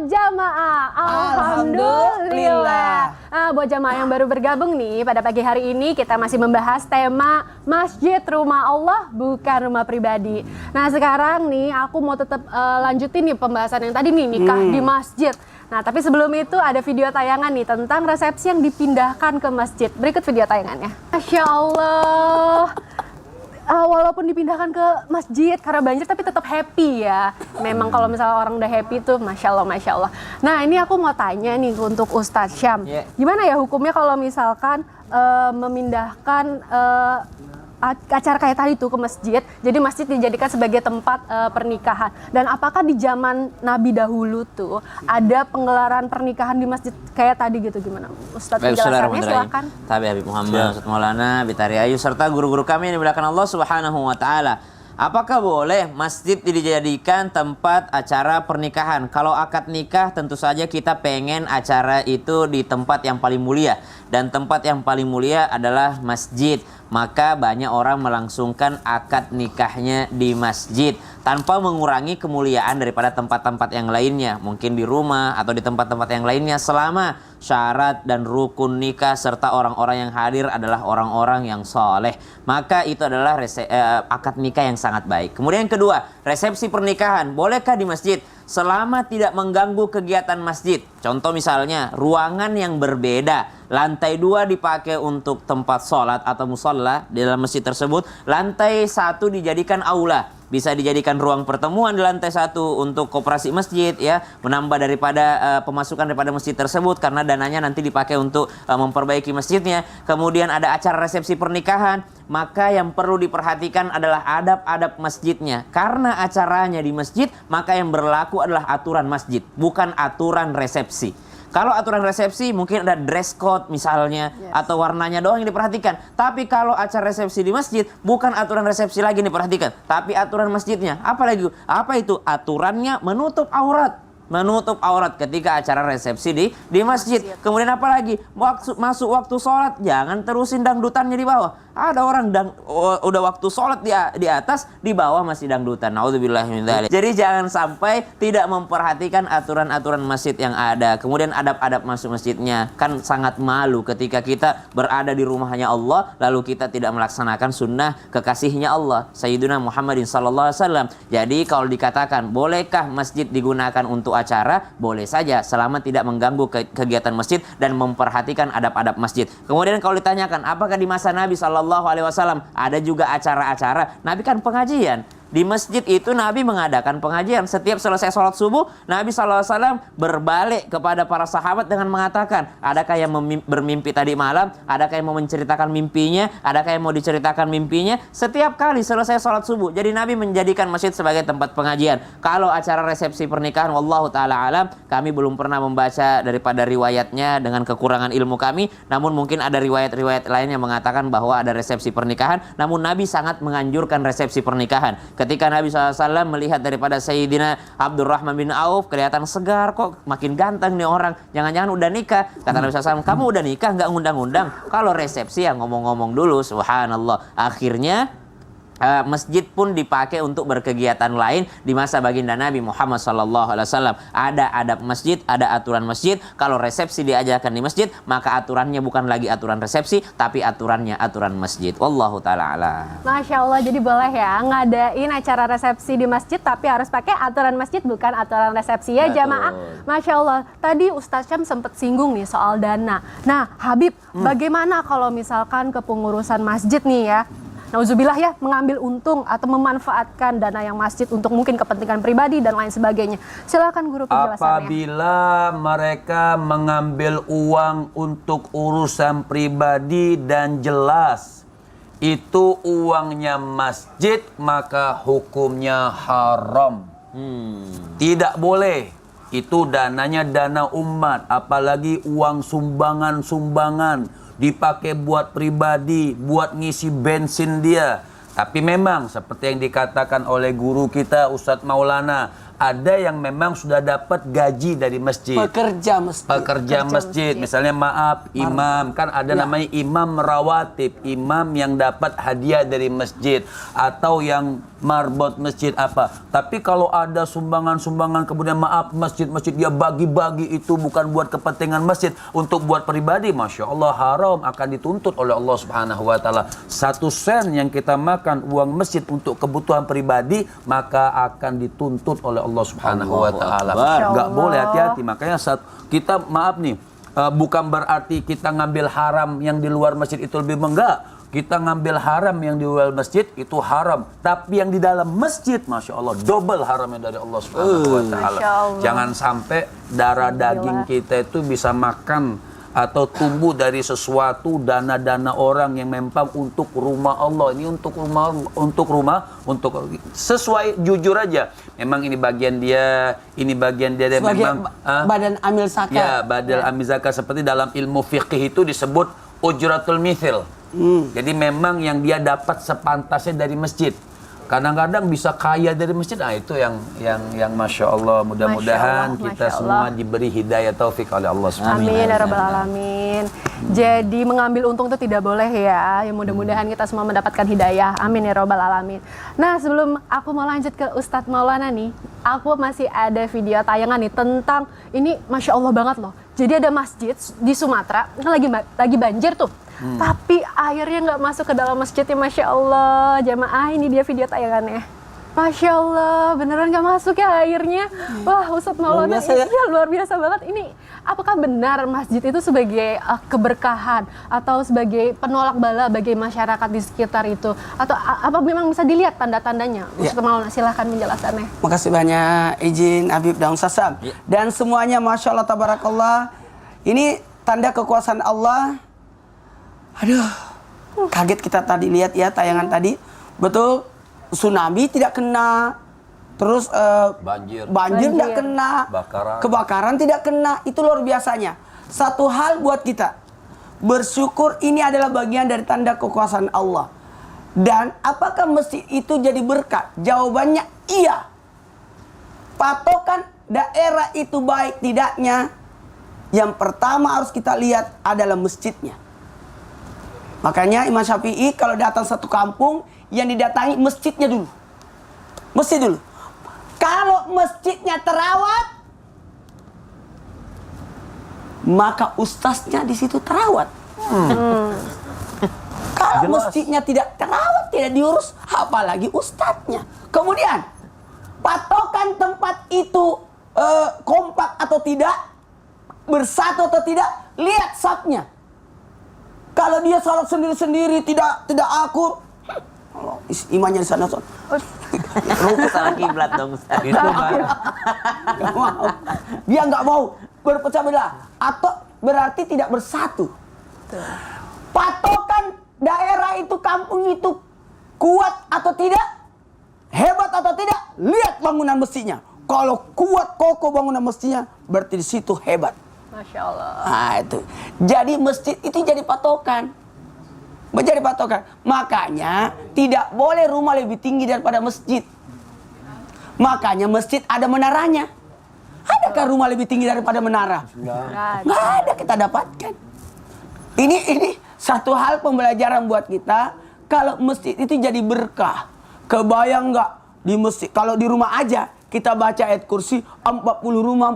jamaah. Alhamdulillah. Nah, buat jamaah yang baru bergabung nih, pada pagi hari ini kita masih membahas tema masjid rumah Allah bukan rumah pribadi. Nah, sekarang nih aku mau tetap lanjutin nih pembahasan yang tadi nih, nikah di masjid. Nah, tapi sebelum itu ada video tayangan nih tentang resepsi yang dipindahkan ke masjid. Berikut video tayangannya. Masya Allah. Walaupun dipindahkan ke masjid karena banjir, tapi tetap happy ya. Memang kalau misalnya orang udah happy tuh, Masya Allah, Masya Allah. Nah, ini aku mau tanya nih untuk Ustadz Syam. Gimana ya hukumnya kalau misalkan memindahkan acara kayak tadi tuh ke masjid, jadi masjid dijadikan sebagai tempat pernikahan. Dan apakah di zaman Nabi dahulu tuh ada penggelaran pernikahan di masjid kayak tadi gitu, gimana? Ustadz menjelaskannya, silakan. Tabi Habib Muhammad, Ustadz Maulana, Bitari Ayu, serta guru-guru kami yang dimuliakan Allah Subhanahu wa Ta'ala. Apakah boleh masjid dijadikan tempat acara pernikahan? Kalau akad nikah tentu saja kita pengen acara itu di tempat yang paling mulia. Dan tempat yang paling mulia adalah masjid. Maka banyak orang melangsungkan akad nikahnya di masjid tanpa mengurangi kemuliaan daripada tempat-tempat yang lainnya. Mungkin di rumah atau di tempat-tempat yang lainnya, selama syarat dan rukun nikah serta orang-orang yang hadir adalah orang-orang yang soleh, maka itu adalah akad nikah yang sangat baik. Kemudian yang kedua, resepsi pernikahan bolehkah di masjid selama tidak mengganggu kegiatan masjid? Contoh misalnya ruangan yang berbeda, lantai 2 dipakai untuk tempat sholat atau musola di dalam masjid tersebut, lantai 1 dijadikan aula, bisa dijadikan ruang pertemuan di lantai 1 untuk koperasi masjid, ya, menambah daripada pemasukan daripada masjid tersebut karena dananya nanti dipakai untuk memperbaiki masjidnya. Kemudian ada acara resepsi pernikahan, maka yang perlu diperhatikan adalah adab-adab masjidnya. Karena acaranya di masjid, maka yang berlaku adalah aturan masjid, bukan aturan resepsi. Kalau aturan resepsi mungkin ada dress code misalnya, atau warnanya doang yang diperhatikan. Tapi kalau acara resepsi di masjid, bukan aturan resepsi lagi yang diperhatikan, tapi aturan masjidnya. Apa itu? Aturannya menutup aurat. Menutup aurat ketika acara resepsi di masjid. Kemudian apa lagi? Masuk waktu sholat, jangan terusin dangdutannya di bawah. Ada orang udah waktu sholat di atas, di bawah masih dangdutan. Naudzubillah min dzalik. Jadi jangan sampai tidak memperhatikan aturan-aturan masjid yang ada. Kemudian adab-adab masuk masjidnya. Kan sangat malu ketika kita berada di rumahnya Allah, lalu kita tidak melaksanakan sunnah kekasihnya Allah, Sayyidina Muhammadin sallallahu alaihi wasallam. Jadi kalau dikatakan bolehkah masjid digunakan untuk acara, boleh saja selama tidak mengganggu kegiatan masjid dan memperhatikan adab-adab masjid. Kemudian kalau ditanyakan apakah di masa Nabi Shallallahu Alaihi Wasallam ada juga acara-acara, Nabi kan pengajian. Di masjid itu Nabi mengadakan pengajian. Setiap selesai sholat subuh, Nabi SAW berbalik kepada para sahabat dengan mengatakan, adakah yang bermimpi tadi malam? Adakah yang mau menceritakan mimpinya? Adakah yang mau diceritakan mimpinya? Setiap kali selesai sholat subuh. Jadi Nabi menjadikan masjid sebagai tempat pengajian. Kalau acara resepsi pernikahan, wallahu ta'ala alam, kami belum pernah membaca daripada riwayatnya dengan kekurangan ilmu kami. Namun mungkin ada riwayat-riwayat lain yang mengatakan bahwa ada resepsi pernikahan. Namun Nabi sangat menganjurkan resepsi pernikahan. Ketika Nabi SAW melihat daripada Sayyidina Abdurrahman bin Auf, kelihatan segar, kok makin ganteng nih orang, jangan-jangan udah nikah. Kata Nabi SAW, kamu udah nikah nggak ngundang-undang? Kalau resepsi ya ngomong-ngomong dulu. Subhanallah. Akhirnya masjid pun dipakai untuk berkegiatan lain di masa baginda Nabi Muhammad SAW. Ada adab masjid, ada aturan masjid. Kalau resepsi diajarkan di masjid, maka aturannya bukan lagi aturan resepsi, tapi aturannya aturan masjid. Wallahu ta'ala a'lam. Masya Allah, jadi boleh ya ngadain acara resepsi di masjid, tapi harus pakai aturan masjid, bukan aturan resepsi ya. Betul. Jamaah. Masya Allah, tadi Ustadz Syam sempat singgung nih soal dana. Nah Habib, bagaimana kalau misalkan kepengurusan masjid nih ya, nauzubillah ya, mengambil untung atau memanfaatkan dana yang masjid untuk mungkin kepentingan pribadi dan lain sebagainya. Silakan guru penjelasannya. Apabila mereka mengambil uang untuk urusan pribadi dan jelas itu uangnya masjid, maka hukumnya haram. Tidak boleh. Itu dananya dana umat, apalagi uang sumbangan-sumbangan dipakai buat pribadi, buat ngisi bensin dia. Tapi memang seperti yang dikatakan oleh guru kita Ustadz Maulana, ada yang memang sudah dapat gaji dari masjid. Pekerja masjid. Misalnya imam, kan ada namanya imam rawatib, imam yang dapat hadiah dari masjid, atau yang marbot masjid apa. Tapi kalau ada sumbangan-sumbangan kemudian maaf masjid-masjid dia bagi-bagi itu bukan buat kepentingan masjid, untuk buat pribadi, Masya Allah haram, akan dituntut oleh Allah Subhanahu wa Ta'ala. 1 sen yang kita makan uang masjid untuk kebutuhan pribadi, maka akan dituntut oleh Allah Subhanahu wa Ta'ala. Nggak boleh, hati-hati. Makanya saat kita maaf nih, bukan berarti kita ngambil haram yang di luar masjid itu lebih enggak. Kita ngambil haram yang di luar masjid itu haram, tapi yang di dalam masjid, Masya Allah, double haramnya dari Allah Subhanahu wa Ta'ala. Jangan sampai darah daging kita itu bisa makan atau tumbuh dari sesuatu dana-dana orang yang memang untuk rumah Allah. Ini untuk sesuai jujur aja. Memang ini bagian dia dan sebagai memang badan amil zakat. ya, badal amil zakat, seperti dalam ilmu fiqih itu disebut ujratul mithil. Jadi memang yang dia dapat sepantasnya dari masjid. Kadang-kadang bisa kaya dari masjid. Nah, itu yang Masya Allah. Mudah-mudahan kita semua diberi hidayah taufik oleh Allah SWT. Amin ya rabbal alamin. Jadi mengambil untung itu tidak boleh ya. Ya mudah-mudahan kita semua mendapatkan hidayah. Amin ya rabbal alamin. Nah, sebelum aku mau lanjut ke Ustadz Maulana nih, aku masih ada video tayangan nih tentang ini, Masya Allah banget loh. Jadi ada masjid di Sumatera, kan lagi banjir tuh. Tapi airnya nggak masuk ke dalam masjidnya, Masya Allah. Jamaah, ini dia video tayangannya. Masya Allah, beneran nggak masuk ya airnya. Wah, Ustadz Maulana, iya luar biasa banget. Ini apakah benar masjid itu sebagai keberkahan atau sebagai penolak bala bagi masyarakat di sekitar itu? Atau apa memang bisa dilihat tanda-tandanya? Ustadz Maulana, silahkan menjelaskannya. Makasih banyak, izin Habib dan Ustaz Sam. Dan semuanya Masya Allah Tabarakallah. Ini tanda kekuasaan Allah. Aduh, kaget kita tadi lihat ya tayangan tadi. Betul, tsunami tidak kena. Terus banjir tidak kena. Kebakaran tidak kena. Itu luar biasanya. Satu hal buat kita, bersyukur ini adalah bagian dari tanda kekuasaan Allah. Dan apakah masjid itu jadi berkat? Jawabannya iya. Patokan daerah itu baik tidaknya, yang pertama harus kita lihat adalah masjidnya. Makanya Imam Syafi'i kalau datang satu kampung, yang didatangi masjidnya dulu. Masjid dulu. Kalau masjidnya terawat, maka ustaznya di situ terawat. Kalau masjidnya tidak terawat, tidak diurus, apalagi ustaznya. Kemudian, patokan tempat itu kompak atau tidak, bersatu atau tidak, lihat safnya. Kalau dia salat sendiri-sendiri tidak akur, imannya di sana. Salah kiblat dong, Ustaz. Itu Gak mau. Dia nggak mau berpecah belah atau berarti tidak bersatu. Patokan daerah itu, kampung itu kuat atau tidak, hebat atau tidak, lihat bangunan masjidnya. Kalau kuat kokoh bangunan masjidnya, berarti di situ hebat. Masya Allah. Nah itu. Jadi masjid itu jadi patokan. Menjadi patokan. Makanya tidak boleh rumah lebih tinggi daripada masjid. Makanya masjid ada menaranya. Adakah rumah lebih tinggi daripada menara? Nggak ada, kita dapatkan. Ini satu hal pembelajaran buat kita. Kalau masjid itu jadi berkah. Kebayang nggak di masjid? Kalau di rumah aja kita baca ayat kursi 40 rumah,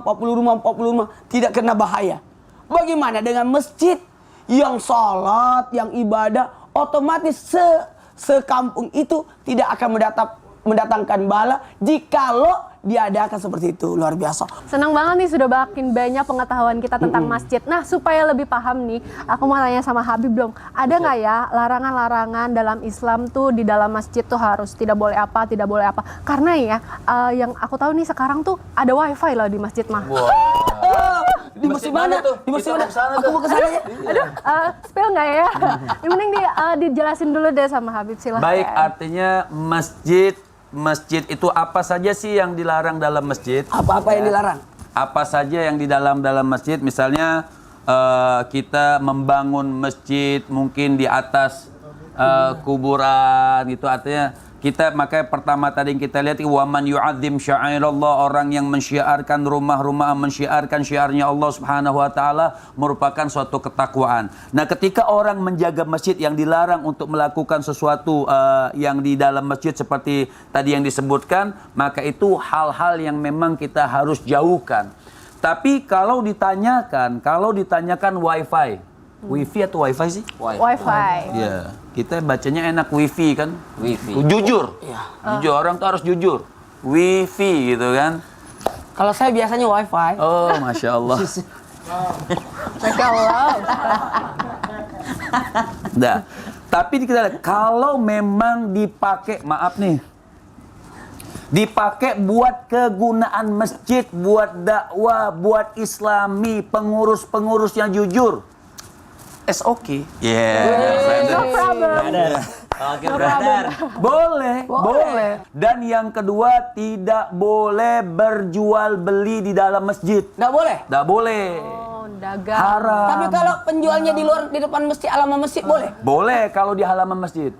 tidak kena bahaya. Bagaimana dengan masjid yang salat, yang ibadah, otomatis sekampung itu tidak akan mendatangkan bala jikalau diadakan seperti itu. Luar biasa. Senang banget nih sudah makin banyak pengetahuan kita tentang masjid. Nah, supaya lebih paham nih, aku mau tanya sama Habib dong. Ada nggak ya larangan-larangan dalam Islam tuh di dalam masjid tuh harus tidak boleh apa, tidak boleh apa? Karena ya, yang aku tahu nih sekarang tuh ada wifi loh di masjid mah. Di masjid mana tuh? Di masjid mana? Aku mau ke sana ya. Aduh, spill nggak ya? Yang penting dijelasin dulu deh sama Habib, silahkan. baik, artinya masjid itu apa saja sih yang dilarang dalam masjid? Apa-apa yang dilarang? Apa saja yang di dalam masjid? Misalnya kita membangun masjid mungkin di atas kuburan, itu artinya Kita makanya pertama tadi yang kita lihat waman yu'adzim sya'airallah, orang yang mensyiarkan rumah-rumah, mensyiarkan syiarnya Allah Subhanahu wa taala merupakan suatu ketakwaan. Nah, ketika orang menjaga masjid yang dilarang untuk melakukan sesuatu yang di dalam masjid seperti tadi yang disebutkan, maka itu hal-hal yang memang kita harus jauhkan. Tapi kalau ditanyakan wifi atau wifi sih? Wifi. Iya, kita bacanya enak wifi kan? Wifi. Jujur. Jujur, orang tuh harus jujur. Wifi gitu kan? Kalau saya biasanya wifi. Oh, Masya Allah. Masya Allah. Nah, tapi kita lihat, kalau memang dipakai, maaf nih, dipakai buat kegunaan masjid, buat dakwah, buat islami, pengurus-pengurus yang jujur, it's okay. No problem. Oke, brother. Boleh. Dan yang kedua, tidak boleh berjual beli di dalam masjid. Nggak boleh. Tidak boleh. Oh, dagang. Haram. Tapi kalau penjualnya di luar, di depan masjid, halaman masjid, boleh? Boleh kalau di halaman masjid.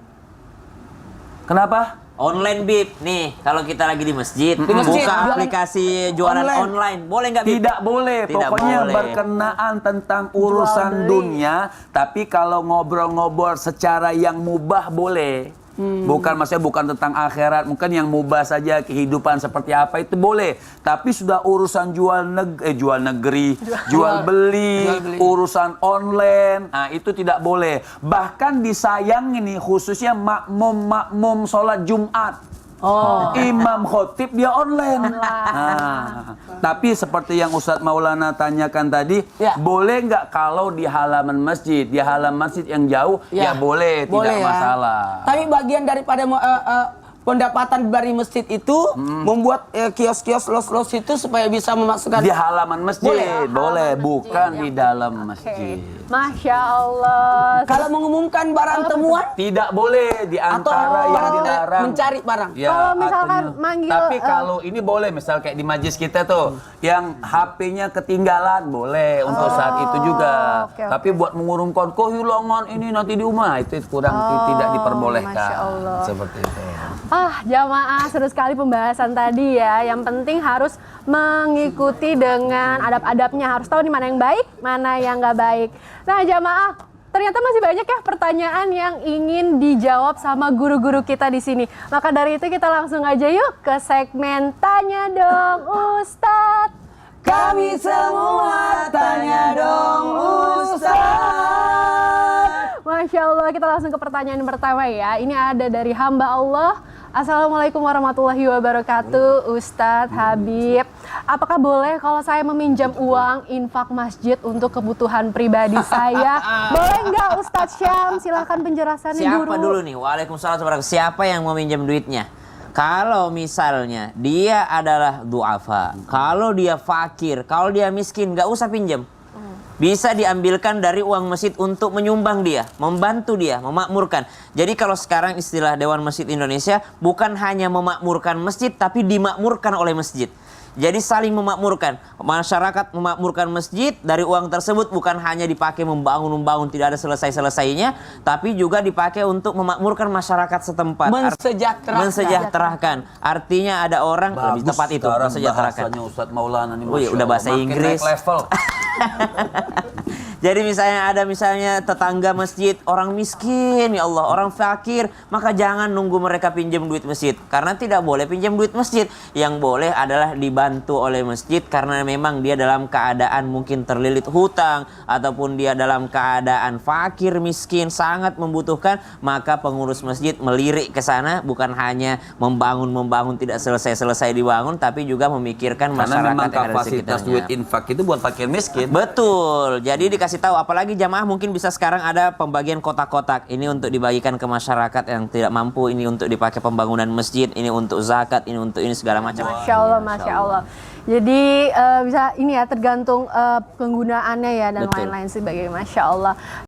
Kenapa? Online Bib, nih kalau kita lagi di masjid, masjid, buka jualan aplikasi jualan online. online, boleh nggak Bib? Tidak boleh, Tidak pokoknya boleh. berkenaan tentang urusan dunia. Tapi kalau ngobrol-ngobrol secara yang mubah boleh. Bukan maksudnya bukan tentang akhirat, mungkin yang mubah saja kehidupan seperti apa itu boleh. Tapi sudah urusan jual beli, urusan online, nah itu tidak boleh. Bahkan disayang ini khususnya makmum sholat Jumat. Imam khotib dia online. Nah, tapi seperti yang Ustadz Maulana tanyakan tadi, Ya. boleh nggak kalau di halaman masjid, di halaman masjid yang jauh, ya boleh, tidak ya. masalah. Tapi bagian daripada pendapatan dari masjid itu membuat kios-kios los-los itu supaya bisa memasukkan Di halaman masjid, boleh, Halaman bukan masjid, di ya. dalam Oke. masjid. Masya Allah. kalau mengumumkan barang temuan Tidak boleh di atau antara yang orang dilarang. mencari barang. Ya, Kalau misalkan artinya. manggil, Tapi kalau ini boleh, misal kayak di majlis kita tuh, yang HP-nya ketinggalan, boleh untuk saat itu juga. oke, Tapi buat mengurungkan kehilangan ini nanti di rumah, itu kurang tidak diperbolehkan. Masya Allah. Seperti itu. Jamaah, seru sekali pembahasan tadi ya. Yang penting harus mengikuti dengan adab-adabnya. Harus tahu nih mana yang baik, mana yang nggak baik. Nah, jamaah, ternyata masih banyak ya pertanyaan yang ingin dijawab sama guru-guru kita di sini. Maka dari itu kita langsung aja yuk ke segmen Tanya Dong Ustadz. Kami semua tanya dong Ustaz. Masya Allah, kita langsung ke pertanyaan pertama ya. Ini ada dari hamba Allah. Assalamualaikum warahmatullahi wabarakatuh, Ustadz Habib. Apakah boleh kalau saya meminjam uang infak masjid untuk kebutuhan pribadi saya? Boleh nggak Ustadz Syam? Silahkan penjelasannya Siapa guru. dulu nih? Waalaikumsalam warahmatullahi wabarakatuh. Siapa yang mau minjem duitnya? Kalau misalnya dia adalah du'afa, kalau dia fakir, kalau dia miskin, nggak usah pinjam. Bisa diambilkan dari uang masjid untuk menyumbang dia, membantu dia, memakmurkan. Jadi kalau sekarang istilah Dewan Masjid Indonesia bukan hanya memakmurkan masjid, tapi dimakmurkan oleh masjid. Jadi saling memakmurkan. Masyarakat memakmurkan masjid, dari uang tersebut bukan hanya dipakai membangun, tidak ada selesai-selesainya, tapi juga dipakai untuk memakmurkan masyarakat setempat. Mensejahterakan. Artinya ada orang, lebih tepat itu, mensejahterakan. Bahasanya Ustadz Maulana nih, Oh iya, Masya udah bahasa Allah, makin Inggris. naik level. Jadi misalnya ada tetangga masjid orang miskin, ya Allah, orang fakir, maka jangan nunggu mereka pinjam duit masjid, karena tidak boleh pinjam duit masjid. Yang boleh adalah dibantu oleh masjid karena memang dia dalam keadaan mungkin terlilit hutang ataupun dia dalam keadaan fakir, miskin, sangat membutuhkan, maka pengurus masjid melirik ke sana, bukan hanya membangun tidak selesai dibangun, tapi juga memikirkan Karena masyarakat memang yang ada di kapasitas sekitarnya. duit infak itu buat fakir miskin. Betul. Jadi dikasih tahu, apalagi jamaah mungkin bisa sekarang ada pembagian kotak-kotak. Ini untuk dibagikan ke masyarakat yang tidak mampu, ini untuk dipakai pembangunan masjid, ini untuk zakat, ini untuk ini segala macam. Masya Allah, Masya Allah. Jadi bisa ini ya tergantung penggunaannya ya dan Betul. lain-lain sebagainya. Masya Allah.